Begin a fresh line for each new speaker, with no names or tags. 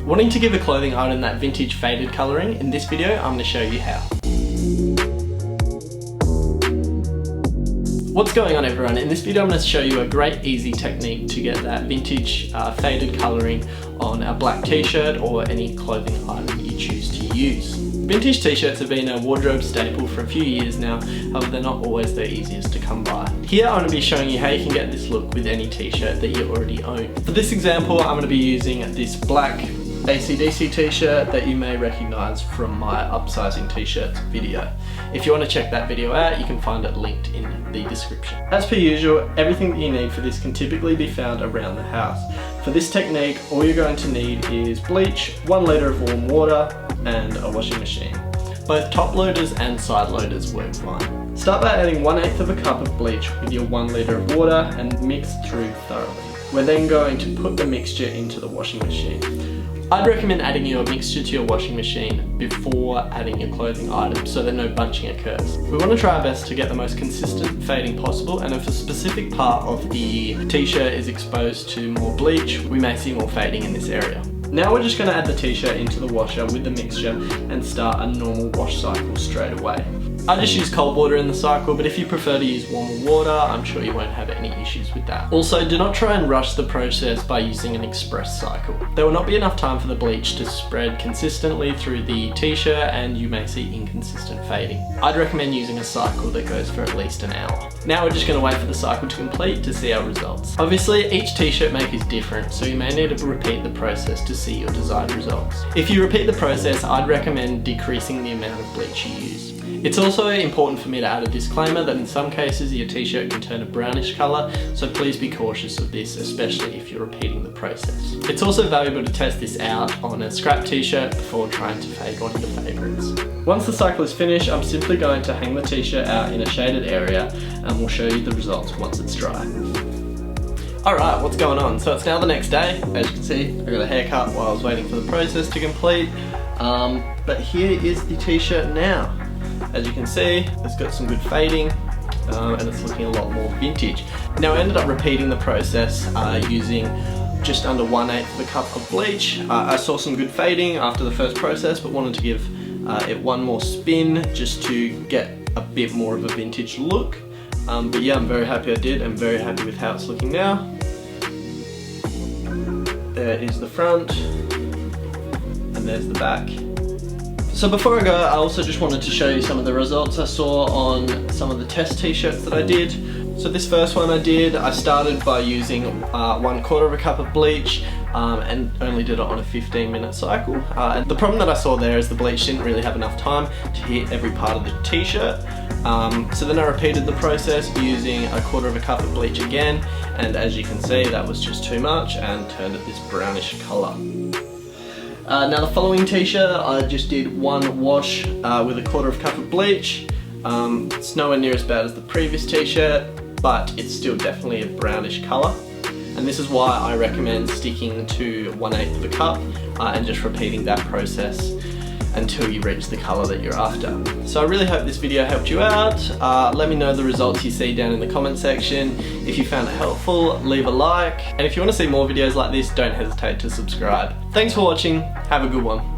Wanting to give a clothing item that vintage faded colouring? In this video, I'm going to show you how. What's going on, everyone? In this video I'm going to show you a great easy technique to get that vintage faded colouring on a black t-shirt or any clothing item you choose to use. Vintage t-shirts have been a wardrobe staple for a few years now, however they're not always the easiest to come by. Here I'm going to be showing you how you can get this look with any t-shirt that you already own. For this example I'm going to be using this black AC/DC t-shirt that you may recognise from my upsizing t-shirts video. If you want to check that video out, you can find it linked in the description. As per usual, everything that you need for this can typically be found around the house. For this technique, all you're going to need is bleach, 1 litre of warm water, and a washing machine. Both top loaders and side loaders work fine. Start by adding 1/8 of a cup of bleach with your 1 litre of water and mix through thoroughly. We're then going to put the mixture into the washing machine. I'd recommend adding your mixture to your washing machine before adding your clothing items so that no bunching occurs. We want to try our best to get the most consistent fading possible, and if a specific part of the t-shirt is exposed to more bleach, we may see more fading in this area. Now we're just going to add the t-shirt into the washer with the mixture and start a normal wash cycle straight away. I just use cold water in the cycle, but if you prefer to use warmer water, I'm sure you won't have any issues with that. Also, do not try and rush the process by using an express cycle. There will not be enough time for the bleach to spread consistently through the t-shirt and you may see inconsistent fading. I'd recommend using a cycle that goes for at least an hour. Now we're just going to wait for the cycle to complete to see our results. Obviously, each t-shirt maker is different, so you may need to repeat the process to see your desired results. If you repeat the process, I'd recommend decreasing the amount of bleach you use. It's also important for me to add a disclaimer that in some cases your t-shirt can turn a brownish colour, so please be cautious of this, especially if you're repeating the process. It's also valuable to test this out on a scrap t-shirt before trying to fade one of your favourites. Once the cycle is finished, I'm simply going to hang the t-shirt out in a shaded area and we'll show you the results once it's dry. Alright, what's going on? So it's now the next day. As you can see, I got a haircut while I was waiting for the process to complete. But here is the t-shirt now. As you can see, it's got some good fading and it's looking a lot more vintage. Now I ended up repeating the process using just under 1/8 of a cup of bleach. I saw some good fading after the first process, but wanted to give it one more spin just to get a bit more of a vintage look. But yeah, I'm very happy I did. I'm very happy with how it's looking now. There is the front and there's the back. So before I go, I also just wanted to show you some of the results I saw on some of the test t-shirts that I did. So this first one I started by using 1/4 of a cup of bleach and only did it on a 15-minute cycle. And the problem that I saw there is the bleach didn't really have enough time to hit every part of the t-shirt. So then I repeated the process using 1/4 of a cup of bleach again, and as you can see that was just too much and turned it this brownish colour. Now the following t-shirt, I just did one wash with 1/4 of a cup of bleach. It's nowhere near as bad as the previous t-shirt, but it's still definitely a brownish colour. And this is why I recommend sticking to 1/8 of a cup and just repeating that process until you reach the colour that you're after. So I really hope this video helped you out. Let me know the results you see down in the comment section. If you found it helpful, leave a like. And if you want to see more videos like this, don't hesitate to subscribe. Thanks for watching. Have a good one.